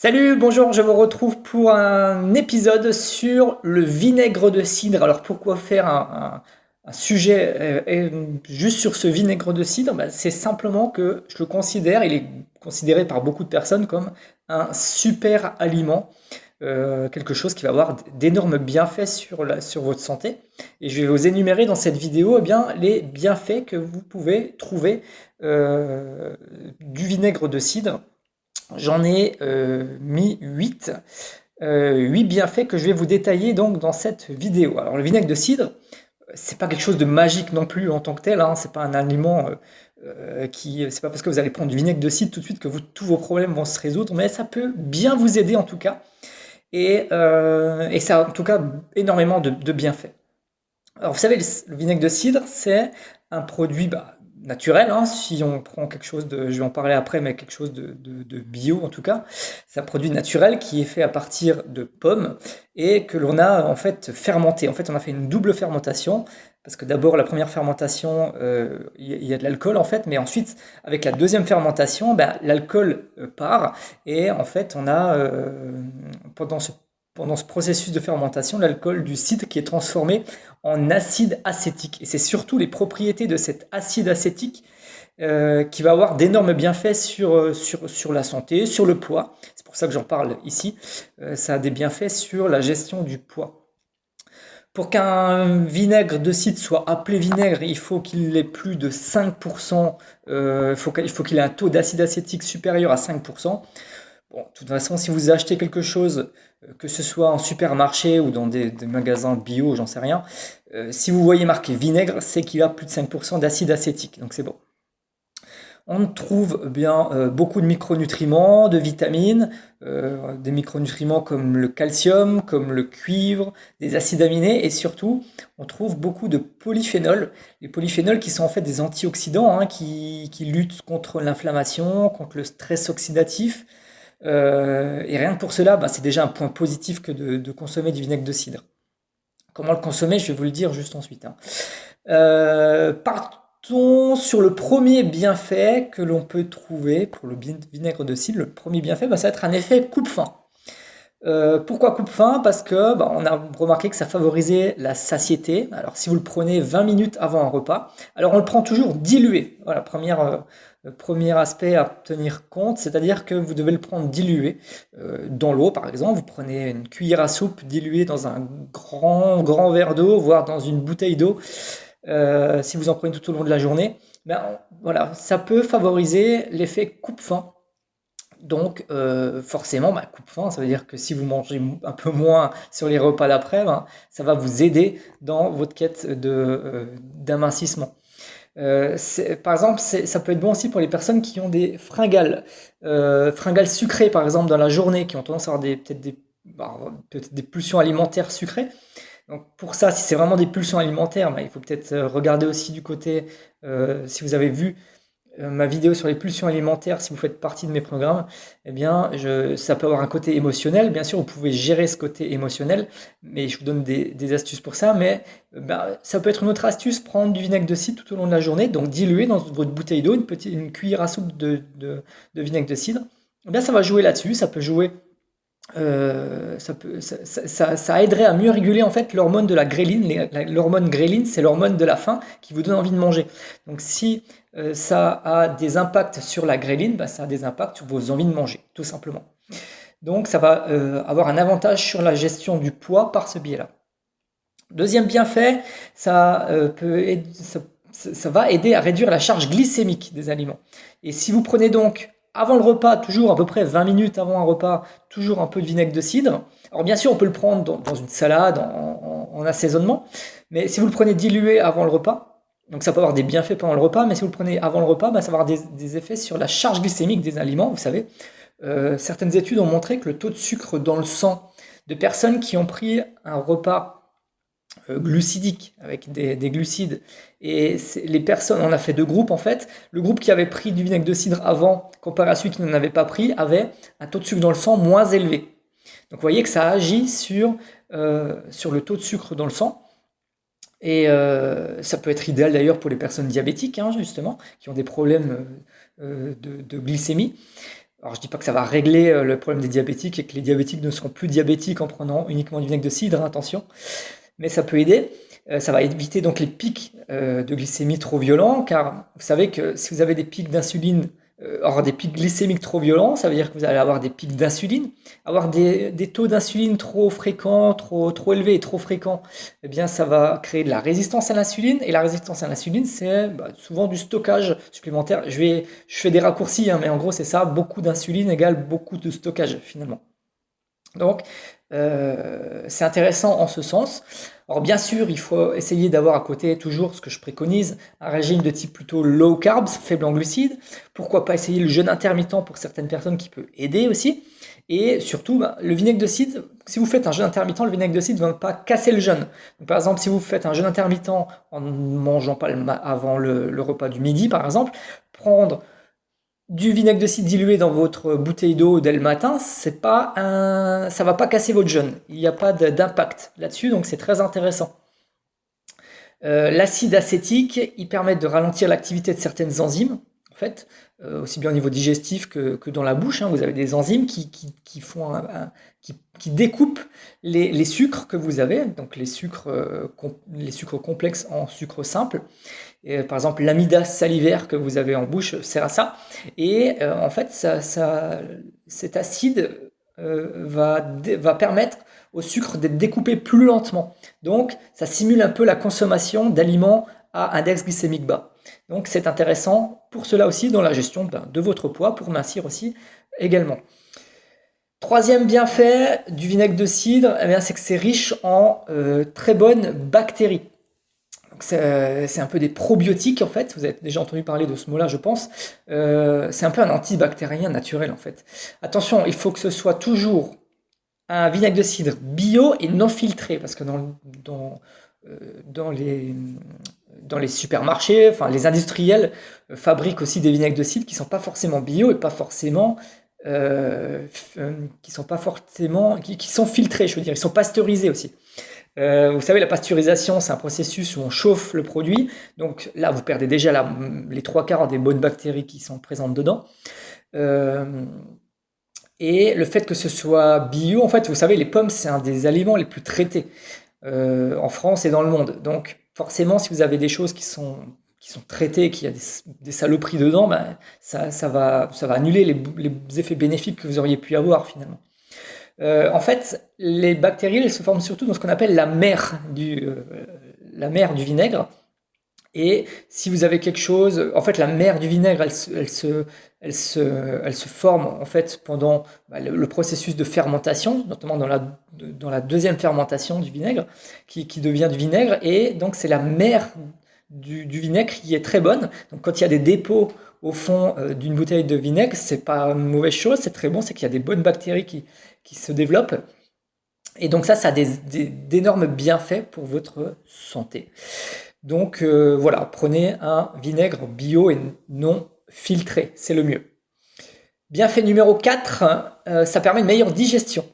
Salut, bonjour, je vous retrouve pour un épisode sur le vinaigre de cidre. Alors pourquoi faire un sujet juste sur ce vinaigre de cidre? C'est simplement que je le considère, il est considéré par beaucoup de personnes comme un super aliment, quelque chose qui va avoir d'énormes bienfaits sur votre santé. Et je vais vous énumérer dans cette vidéo les bienfaits que vous pouvez trouver du vinaigre de cidre. J'en ai mis 8, 8 bienfaits que je vais vous détailler donc dans cette vidéo. Alors le vinaigre de cidre, c'est pas quelque chose de magique non plus en tant que tel, hein, c'est pas un aliment c'est pas parce que vous allez prendre du vinaigre de cidre tout de suite que tous vos problèmes vont se résoudre, mais ça peut bien vous aider en tout cas, et ça a en tout cas énormément de bienfaits. Alors vous savez, le vinaigre de cidre, c'est un produit naturel, hein, si on prend quelque chose de, je vais en parler après, mais quelque chose de bio en tout cas. C'est un produit naturel qui est fait à partir de pommes et que l'on a en fait fermenté. En fait, on a fait une double fermentation, parce que d'abord la première fermentation, il y a de l'alcool en fait, mais ensuite avec la deuxième fermentation, l'alcool part, et en fait on a pendant ce pendant ce processus de fermentation, l'alcool du cidre qui est transformé en acide acétique. Et c'est surtout les propriétés de cet acide acétique qui va avoir d'énormes bienfaits sur la santé, sur le poids. C'est pour ça que j'en parle ici. Ça a des bienfaits sur la gestion du poids. Pour qu'un vinaigre de cidre soit appelé vinaigre, il faut qu'il ait plus de 5%, il faut qu'il ait un taux d'acide acétique supérieur à 5%. Bon, de toute façon, si vous achetez quelque chose, que ce soit en supermarché ou dans des magasins bio, j'en sais rien, si vous voyez marqué vinaigre, c'est qu'il a plus de 5% d'acide acétique, donc c'est bon. On trouve bien beaucoup de micronutriments, de vitamines, des micronutriments comme le calcium, comme le cuivre, des acides aminés, et surtout, on trouve beaucoup de polyphénols. Les polyphénols qui sont en fait des antioxydants, hein, qui luttent contre l'inflammation, contre le stress oxydatif. Et rien que pour cela, c'est déjà un point positif que de consommer du vinaigre de cidre. Comment le consommer, je vais vous le dire juste ensuite, hein. Partons sur le premier bienfait que l'on peut trouver pour le vinaigre de cidre. Le premier bienfait, ça va être un effet coupe-faim. Pourquoi coupe-faim? Parce que on a remarqué que ça favorisait la satiété. Alors si vous le prenez 20 minutes avant un repas, alors on le prend toujours dilué. Voilà, premier aspect à tenir compte, c'est-à-dire que vous devez le prendre dilué dans l'eau par exemple. Vous prenez une cuillère à soupe diluée dans un grand verre d'eau, voire dans une bouteille d'eau. Si vous en prenez tout au long de la journée, voilà, ça peut favoriser l'effet coupe-faim. Donc forcément, coupe-faim, ça veut dire que si vous mangez un peu moins sur les repas d'après, ça va vous aider dans votre quête d'amincissement. Par exemple, ça peut être bon aussi pour les personnes qui ont des fringales sucrées, par exemple, dans la journée, qui ont tendance à avoir peut-être des pulsions alimentaires sucrées. Donc pour ça, si c'est vraiment des pulsions alimentaires, il faut peut-être regarder aussi du côté, si vous avez vu ma vidéo sur les pulsions alimentaires, si vous faites partie de mes programmes, ça peut avoir un côté émotionnel. Bien sûr, vous pouvez gérer ce côté émotionnel, mais je vous donne des astuces pour ça. Mais ça peut être une autre astuce, prendre du vinaigre de cidre tout au long de la journée, donc diluer dans votre bouteille d'eau une cuillère à soupe de vinaigre de cidre. Ça va jouer là-dessus, ça peut jouer. Ça aiderait à mieux réguler en fait l'hormone de la gréline. L'hormone gréline, c'est l'hormone de la faim qui vous donne envie de manger. Donc si ça a des impacts sur la gréline, ça a des impacts sur vos envies de manger, tout simplement. Donc ça va avoir un avantage sur la gestion du poids par ce biais-là. Deuxième bienfait, ça va aider à réduire la charge glycémique des aliments. Et si vous prenez donc avant le repas, toujours à peu près 20 minutes avant un repas, toujours un peu de vinaigre de cidre. Alors bien sûr, on peut le prendre dans une salade, en assaisonnement, mais si vous le prenez dilué avant le repas, donc ça peut avoir des bienfaits pendant le repas, mais si vous le prenez avant le repas, ça va avoir des effets sur la charge glycémique des aliments. Vous savez, certaines études ont montré que le taux de sucre dans le sang de personnes qui ont pris un repas glucidique avec des glucides, et les personnes, on a fait deux groupes en fait. Le groupe qui avait pris du vinaigre de cidre avant comparé à celui qui n'en avait pas pris avait un taux de sucre dans le sang moins élevé. Donc vous voyez que ça agit sur le taux de sucre dans le sang. Et ça peut être idéal d'ailleurs pour les personnes diabétiques, hein, justement, qui ont des problèmes de glycémie. Alors je dis pas que ça va régler le problème des diabétiques et que les diabétiques ne seront plus diabétiques en prenant uniquement du vinaigre de cidre, hein, attention, mais ça peut aider. Ça va éviter donc les pics de glycémie trop violents, car vous savez que si vous avez des pics d'insuline, alors des pics glycémiques trop violents, ça veut dire que vous allez avoir des pics d'insuline. Avoir des taux d'insuline trop fréquents, trop élevés et trop fréquents, eh bien ça va créer de la résistance à l'insuline, et la résistance à l'insuline, c'est souvent du stockage supplémentaire. Je fais des raccourcis, hein, mais en gros c'est ça, beaucoup d'insuline égale beaucoup de stockage finalement. Donc, c'est intéressant en ce sens. Alors bien sûr, il faut essayer d'avoir à côté toujours ce que je préconise, un régime de type plutôt low carbs, faible en glucides. Pourquoi pas essayer le jeûne intermittent pour certaines personnes qui peut aider aussi. Et surtout, le vinaigre de cidre, si vous faites un jeûne intermittent, le vinaigre de cidre ne va pas casser le jeûne. Donc, par exemple, si vous faites un jeûne intermittent en ne mangeant pas avant le repas du midi, par exemple, prendre du vinaigre de cidre dilué dans votre bouteille d'eau dès le matin, ça va pas casser votre jeûne. Il n'y a pas d'impact là-dessus, donc c'est très intéressant. L'acide acétique, il permet de ralentir l'activité de certaines enzymes, en fait, aussi bien au niveau digestif que dans la bouche, hein. Vous avez des enzymes qui font qui découpent les sucres que vous avez, donc les sucres complexes en sucre simple. Et, par exemple, l'amidase salivaire que vous avez en bouche sert à ça. Et en fait, cet acide va permettre au sucre d'être découpé plus lentement. Donc, ça simule un peu la consommation d'aliments à index glycémique bas. Donc, c'est intéressant pour cela aussi dans la gestion de votre poids, pour mincir aussi également. Troisième bienfait du vinaigre de cidre, eh bien, c'est que c'est riche en très bonnes bactéries. C'est un peu des probiotiques en fait, vous avez déjà entendu parler de ce mot-là je pense, c'est un peu un antibactérien naturel en fait. Attention, il faut que ce soit toujours un vinaigre de cidre bio et non filtré, parce que dans les supermarchés, enfin les industriels fabriquent aussi des vinaigres de cidre qui sont pas forcément bio et pas forcément qui sont filtrés, je veux dire, ils sont pasteurisés aussi. Vous savez, la pasteurisation, c'est un processus où on chauffe le produit. Donc là, vous perdez déjà les trois quarts des bonnes bactéries qui sont présentes dedans. Et le fait que ce soit bio, en fait, vous savez, les pommes, c'est un des aliments les plus traités en France et dans le monde. Donc forcément, si vous avez des choses qui sont traitées, qu'il y a des saloperies dedans, ça va annuler les effets bénéfiques que vous auriez pu avoir finalement. En fait, les bactéries, elles se forment surtout dans ce qu'on appelle la mer du vinaigre. Et si vous avez quelque chose, en fait, la mer du vinaigre, elle se forme en fait pendant le processus de fermentation, notamment dans la deuxième fermentation du vinaigre, qui devient du vinaigre. Et donc, c'est la mer du vinaigre qui est très bonne. Donc, quand il y a des dépôts au fond d'une bouteille de vinaigre, c'est pas une mauvaise chose, c'est très bon, c'est qu'il y a des bonnes bactéries qui se développent. Et donc ça a d'énormes bienfaits pour votre santé. Donc voilà, prenez un vinaigre bio et non filtré, c'est le mieux. Bienfait numéro 4, ça permet une meilleure digestion.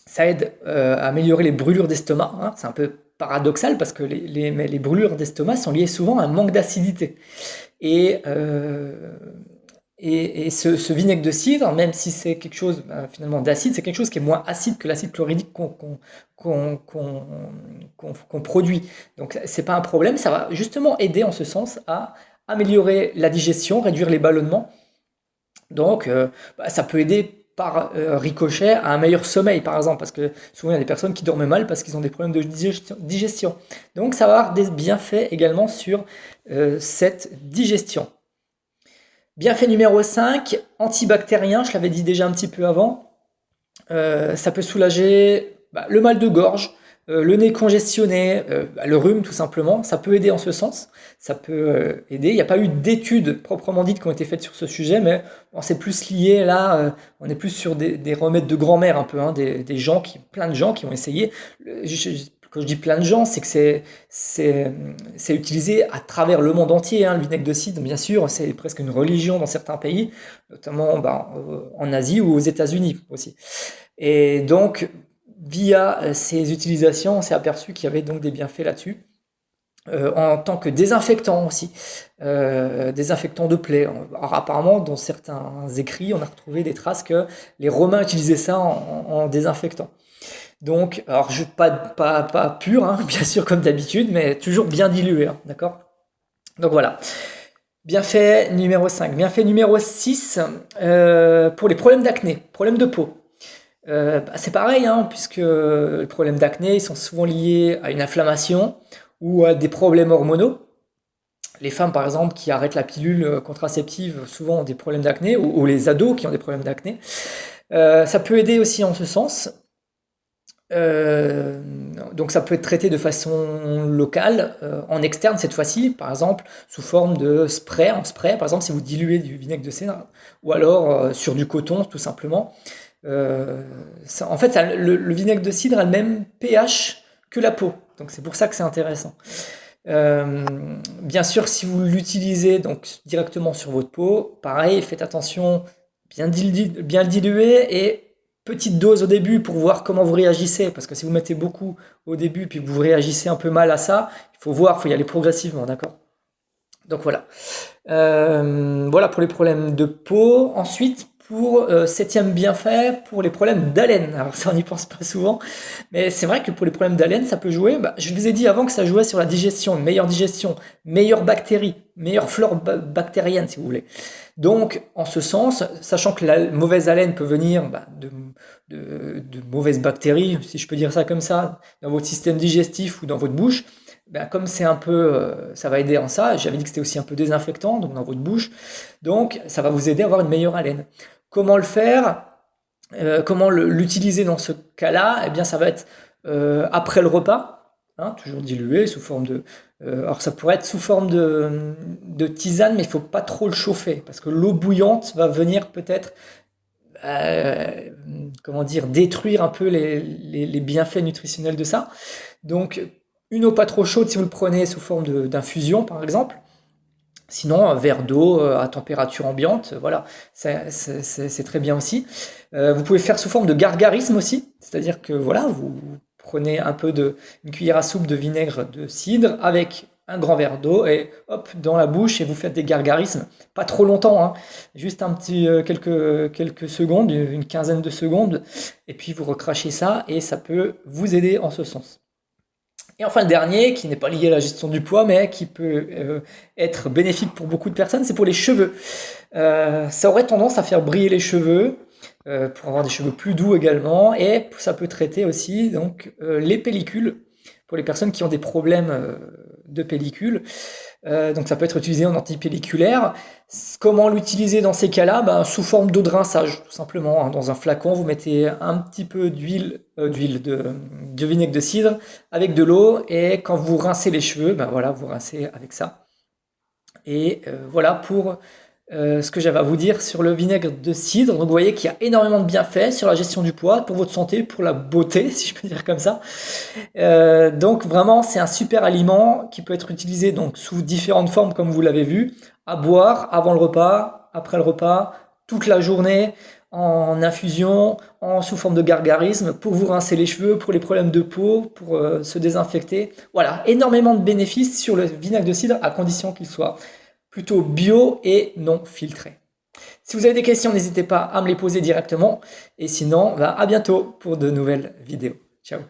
Ça aide à améliorer les brûlures d'estomac, hein. C'est un peu paradoxal parce que les brûlures d'estomac sont liées souvent à un manque d'acidité. Et ce vinaigre de cidre, même si c'est quelque chose finalement d'acide, c'est quelque chose qui est moins acide que l'acide chlorhydrique qu'on produit. Donc c'est pas un problème, ça va justement aider en ce sens à améliorer la digestion, réduire les ballonnements. Donc ça peut aider par ricochet à un meilleur sommeil par exemple, parce que souvent il y a des personnes qui dorment mal parce qu'ils ont des problèmes de digestion. Donc ça va avoir des bienfaits également sur cette digestion. Bienfait numéro 5, antibactérien, je l'avais dit déjà un petit peu avant. Ça peut soulager le mal de gorge, le nez congestionné, le rhume tout simplement. Ça peut aider en ce sens. Ça peut aider. Il n'y a pas eu d'études proprement dites qui ont été faites sur ce sujet, mais c'est plus lié là. On est plus sur des remèdes de grand-mère un peu, hein, plein de gens qui ont essayé. Quand je dis plein de gens, c'est que c'est utilisé à travers le monde entier, hein, le vinaigre de cidre, bien sûr, c'est presque une religion dans certains pays, notamment en Asie ou aux États-Unis aussi. Et donc, via ces utilisations, on s'est aperçu qu'il y avait donc des bienfaits là-dessus. en tant que désinfectant aussi, désinfectant de plaies. Alors, apparemment, dans certains écrits, on a retrouvé des traces que les Romains utilisaient ça en désinfectant. Donc, alors pas pur, hein, bien sûr comme d'habitude, mais toujours bien dilué, hein, d'accord? Donc voilà. Bienfait numéro 5. Bienfait numéro 6, pour les problèmes d'acné, problèmes de peau. C'est pareil, hein, puisque les problèmes d'acné ils sont souvent liés à une inflammation ou à des problèmes hormonaux. Les femmes, par exemple, qui arrêtent la pilule contraceptive, souvent ont des problèmes d'acné, ou les ados qui ont des problèmes d'acné. Ça peut aider aussi en ce sens. Euh, donc ça peut être traité de façon locale, en externe cette fois-ci, par exemple sous forme de spray, en spray, par exemple si vous diluez du vinaigre de cidre, ou alors sur du coton tout simplement. En fait, le vinaigre de cidre a le même pH que la peau, donc c'est pour ça que c'est intéressant. Euh, Bien sûr, si vous l'utilisez donc directement sur votre peau, pareil, faites attention, bien le diluer et petite dose au début pour voir comment vous réagissez. Parce que si vous mettez beaucoup au début puis que vous réagissez un peu mal à ça, il faut voir, il faut y aller progressivement, d'accord? Donc voilà. Voilà pour les problèmes de peau. Ensuite, pour septième bienfait, pour les problèmes d'haleine. Alors ça, on n'y pense pas souvent, mais c'est vrai que pour les problèmes d'haleine, ça peut jouer. Bah, je vous ai dit avant que ça jouait sur la digestion, meilleure bactérie, meilleure flore bactérienne, si vous voulez. Donc, en ce sens, sachant que la mauvaise haleine peut venir bah, de mauvaises bactéries, si je peux dire ça comme ça, dans votre système digestif ou dans votre bouche, ben, comme c'est un peu, ça va aider en ça. J'avais dit que c'était aussi un peu désinfectant, donc dans votre bouche. Donc, ça va vous aider à avoir une meilleure haleine. Comment le faire? Comment l'utiliser dans ce cas-là? Eh bien, ça va être après le repas, hein, toujours dilué sous forme de. Alors, ça pourrait être sous forme de tisane, mais il faut pas trop le chauffer parce que l'eau bouillante va venir peut-être, euh, comment dire, détruire un peu les bienfaits nutritionnels de ça. Donc, une eau pas trop chaude si vous le prenez sous forme d'infusion, par exemple. Sinon, un verre d'eau à température ambiante, voilà, c'est très bien aussi. Vous pouvez faire sous forme de gargarisme aussi, c'est-à-dire que voilà, vous prenez une cuillère à soupe de vinaigre de cidre avec un grand verre d'eau et hop dans la bouche et vous faites des gargarismes. Pas trop longtemps, hein, juste un petit quelques secondes, une quinzaine de secondes, et puis vous recrachez ça et ça peut vous aider en ce sens. Et enfin, le dernier, qui n'est pas lié à la gestion du poids, mais qui peut être bénéfique pour beaucoup de personnes, c'est pour les cheveux. Ça aurait tendance à faire briller les cheveux, pour avoir des cheveux plus doux également, et ça peut traiter aussi donc les pellicules, pour les personnes qui ont des problèmes de pellicule. Donc ça peut être utilisé en antipelliculaire. Comment l'utiliser dans ces cas-là? Ben, sous forme d'eau de rinçage, tout simplement, hein. Dans un flacon, vous mettez un petit peu de vinaigre de cidre avec de l'eau, et quand vous rincez les cheveux, ben voilà, vous rincez avec ça. Et voilà pour ce que j'avais à vous dire sur le vinaigre de cidre. Donc vous voyez qu'il y a énormément de bienfaits sur la gestion du poids, pour votre santé, pour la beauté, si je peux dire comme ça. Donc vraiment, c'est un super aliment qui peut être utilisé donc sous différentes formes, comme vous l'avez vu, à boire avant le repas, après le repas, toute la journée, en infusion, sous forme de gargarisme, pour vous rincer les cheveux, pour les problèmes de peau, pour se désinfecter. Voilà, énormément de bénéfices sur le vinaigre de cidre, à condition qu'il soit plutôt bio et non filtré. Si vous avez des questions, n'hésitez pas à me les poser directement. Et sinon, à bientôt pour de nouvelles vidéos. Ciao.